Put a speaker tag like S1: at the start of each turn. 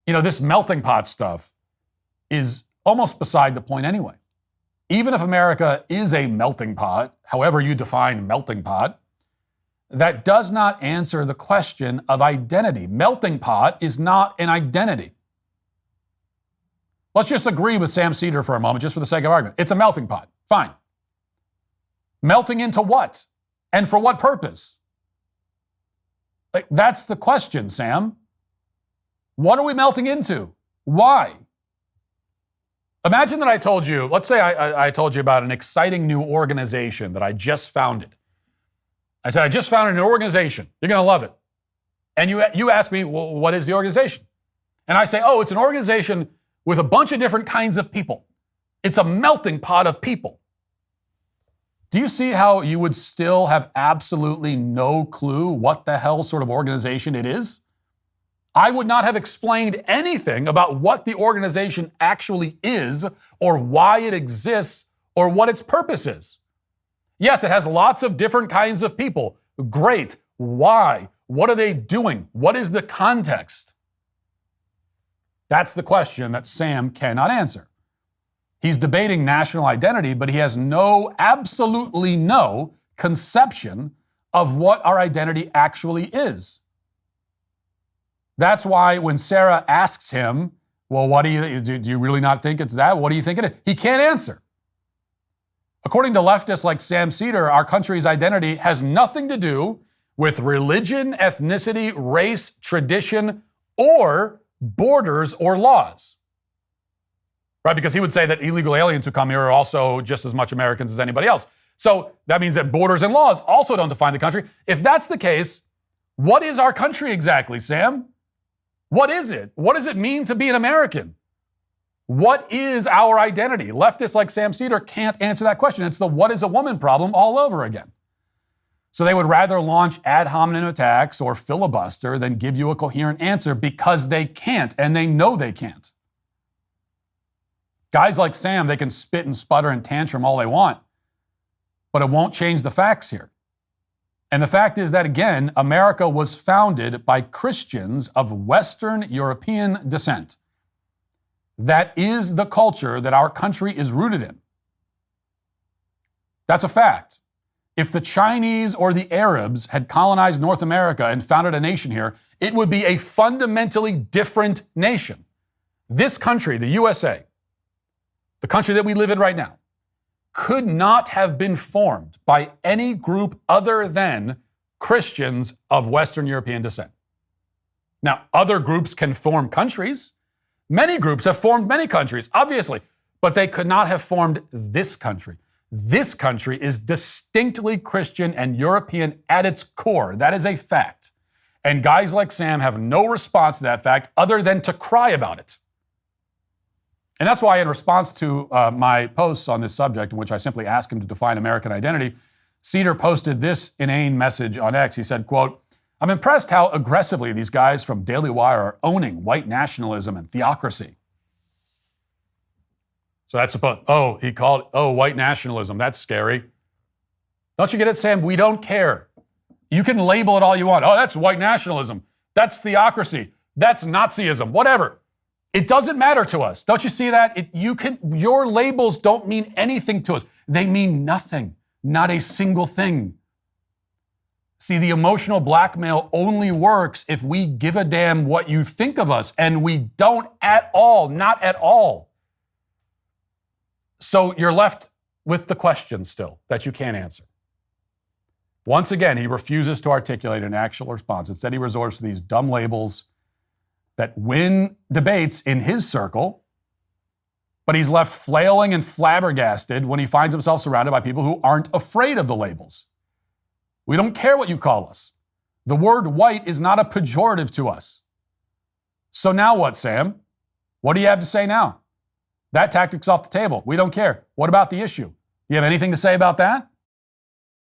S1: This melting pot stuff is almost beside the point anyway. Even if America is a melting pot, however you define melting pot, that does not answer the question of identity. Melting pot is not an identity. Let's just agree with Sam Seder for a moment, just for the sake of argument. It's a melting pot. Fine. Melting into what? And for what purpose? That's the question, Sam. What are we melting into? Why? Imagine that I told you, let's say I told you about an exciting new organization that I just founded. I said, I just founded an organization. You're going to love it. And you ask me, well, what is the organization? And I say, oh, it's an organization with a bunch of different kinds of people. It's a melting pot of people. Do you see how you would still have absolutely no clue what the hell sort of organization it is? I would not have explained anything about what the organization actually is or why it exists or what its purpose is. Yes, it has lots of different kinds of people. Great. Why? What are they doing? What is the context? That's the question that Sam cannot answer. He's debating national identity, but he has absolutely no conception of what our identity actually is. That's why when Sarah asks him, well, what do you really not think it's that? What do you think it is? He can't answer. According to leftists like Sam Seder, our country's identity has nothing to do with religion, ethnicity, race, tradition, or borders or laws. Right? Because he would say that illegal aliens who come here are also just as much Americans as anybody else. So that means that borders and laws also don't define the country. If that's the case, what is our country exactly, Sam? What is it? What does it mean to be an American? What is our identity? Leftists like Sam Seder can't answer that question. It's the what is a woman problem all over again. So they would rather launch ad hominem attacks or filibuster than give you a coherent answer because they can't, and they know they can't. Guys like Sam, they can spit and sputter and tantrum all they want, but it won't change the facts here. And the fact is that, again, America was founded by Christians of Western European descent. That is the culture that our country is rooted in. That's a fact. If the Chinese or the Arabs had colonized North America and founded a nation here, it would be a fundamentally different nation. This country, the USA, the country that we live in right now, could not have been formed by any group other than Christians of Western European descent. Now, other groups can form countries. Many groups have formed many countries, obviously, but they could not have formed this country. This country is distinctly Christian and European at its core. That is a fact. And guys like Sam have no response to that fact other than to cry about it. And that's why, in response to my posts on this subject, in which I simply asked him to define American identity, Seder posted this inane message on X. He said, quote, I'm impressed how aggressively these guys from Daily Wire are owning white nationalism and theocracy. So that's he called white nationalism. That's scary. Don't you get it, Sam? We don't care. You can label it all you want. Oh, that's white nationalism. That's theocracy. That's Nazism. Whatever. It doesn't matter to us. Don't you see that? Your labels don't mean anything to us. They mean nothing. Not a single thing. See, the emotional blackmail only works if we give a damn what you think of us, and we don't at all, not at all. So you're left with the question still that you can't answer. Once again, he refuses to articulate an actual response. Instead, he resorts to these dumb labels that win debates in his circle, but he's left flailing and flabbergasted when he finds himself surrounded by people who aren't afraid of the labels. We don't care what you call us. The word white is not a pejorative to us. So now what, Sam? What do you have to say now? That tactic's off the table. We don't care. What about the issue? You have anything to say about that?